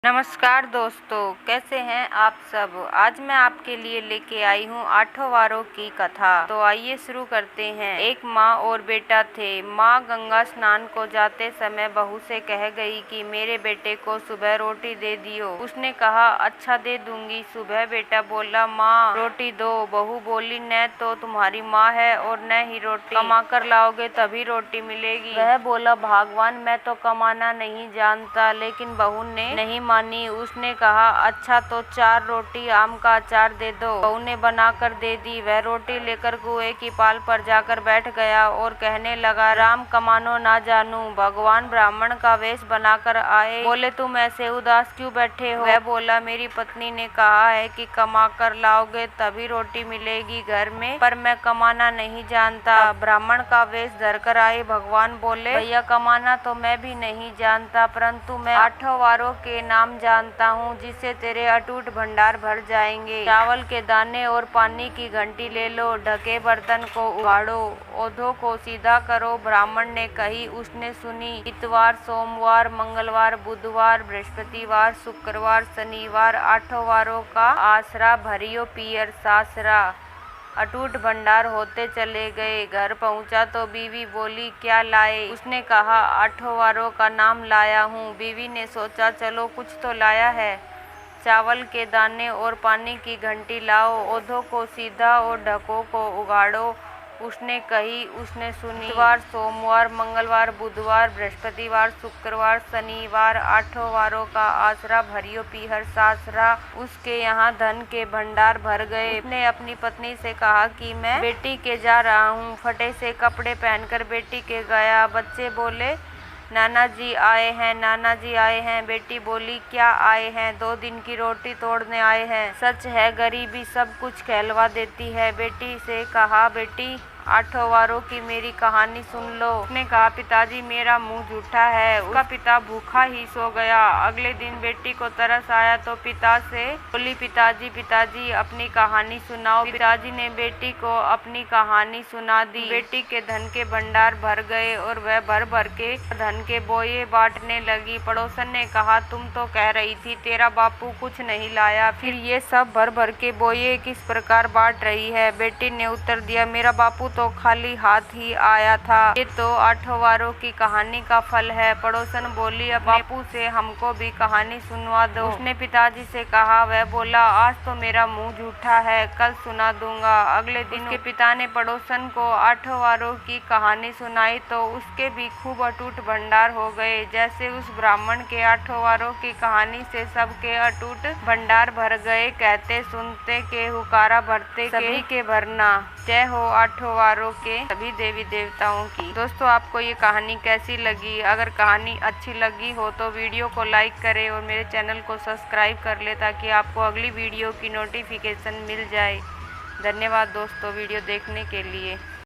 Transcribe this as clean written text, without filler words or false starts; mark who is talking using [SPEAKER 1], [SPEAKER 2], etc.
[SPEAKER 1] नमस्कार दोस्तों, कैसे हैं आप सब। आज मैं आपके लिए लेके आई हूँ 8 वारों की कथा। तो आइए शुरू करते हैं। एक माँ और बेटा थे। माँ गंगा स्नान को जाते समय बहू से कह गई कि मेरे बेटे को सुबह रोटी दे दियो। उसने कहा अच्छा दे दूंगी। सुबह बेटा बोला माँ रोटी दो। बहू बोली न तो तुम्हारी माँ है और न ही रोटी कमा कर लाओगे तभी रोटी मिलेगी। वह बोला भगवान मैं तो कमाना नहीं जानता। लेकिन बहू ने नहीं मानी। उसने कहा अच्छा तो 4 रोटी आम का अचार दे दो। बहू ने बनाकर दे दी। वह रोटी लेकर कुएं की पाल पर जाकर बैठ गया और कहने लगा राम कमानो ना जानू। भगवान ब्राह्मण का वेश बनाकर आए। बोले तुम ऐसे उदास क्यों बैठे हो। वह बोला मेरी पत्नी ने कहा है कि कमा कर लाओगे तभी रोटी मिलेगी घर में, पर मैं कमाना नहीं जानता। ब्राह्मण का वेश धरकर आए। भगवान बोले भैया कमाना तो मैं भी नहीं जानता, परंतु मैं 8 वारों के नाम जानता हूँ जिससे तेरे अटूट भंडार भर जाएंगे। चावल के दाने और पानी की घंटी ले लो। ढके बर्तन को उगाड़ो। ओधों को सीधा करो। ब्राह्मण ने कही उसने सुनी। इतवार सोमवार मंगलवार बुधवार बृहस्पतिवार शुक्रवार शनिवार 8 वारों का आसरा भरियो पियर सासरा। अटूट भंडार होते चले गए। घर पहुंचा तो बीवी बोली क्या लाए। उसने कहा 8 वारों का नाम लाया हूँ। बीवी ने सोचा चलो कुछ तो लाया है। चावल के दाने और पानी की घंटी लाओ। ओधों को सीधा और ढकों को उगाड़ो। उसने कही उसने सुनी। इतवार सोमवार मंगलवार बुधवार बृहस्पतिवार शुक्रवार शनिवार 8 वारों का आसरा भरियो पीहर सासरा। उसके यहाँ धन के भंडार भर गए। उसने अपनी पत्नी से कहा कि मैं बेटी के जा रहा हूँ। फटे से कपड़े पहनकर बेटी के गया। बच्चे बोले नाना जी आए हैं, नाना जी आए हैं। बेटी बोली क्या आए हैं। 2 दिन की रोटी तोड़ने आए हैं। सच है गरीबी सब कुछ कहलवा देती है। बेटी से कहा बेटी 8 वारों की मेरी कहानी सुन लो। उसने कहा पिताजी मेरा मुंह झूठा है। उसका पिता भूखा ही सो गया। अगले दिन बेटी को तरस आया तो पिता से बोली पिताजी पिताजी अपनी कहानी सुनाओ। पिताजी ने बेटी को अपनी कहानी सुना दी। बेटी के धन के भंडार भर गए और वह भर भर के धन के बोये बांटने लगी। पड़ोसन ने कहा तुम तो कह रही थी तेरा बापू कुछ नहीं लाया, फिर ये सब भर भर के बोये किस प्रकार बांट रही है। बेटी ने उत्तर दिया मेरा बापू तो खाली हाथ ही आया था। ये तो 8 वारों की कहानी का फल है। पड़ोसन बोली अब बापू से हमको भी कहानी सुनवा दो। उसने पिताजी से कहा। वह बोला आज तो मेरा मुंह झूठा है, कल सुना दूंगा। अगले दिन उसके पिता ने पड़ोसन को 8 वारों की कहानी सुनाई तो उसके भी खूब अटूट भंडार हो गए। जैसे उस ब्राह्मण के 8 वारों की कहानी से सबके अटूट भंडार भर गए। कहते सुनते के हुकारा भरते सभी के भरना। जय हो 8 वारों के सभी देवी देवताओं की। दोस्तों आपको ये कहानी कैसी लगी। अगर कहानी अच्छी लगी हो तो वीडियो को लाइक करें और मेरे चैनल को सब्सक्राइब कर ले ताकि आपको अगली वीडियो की नोटिफिकेशन मिल जाए। धन्यवाद दोस्तों वीडियो देखने के लिए।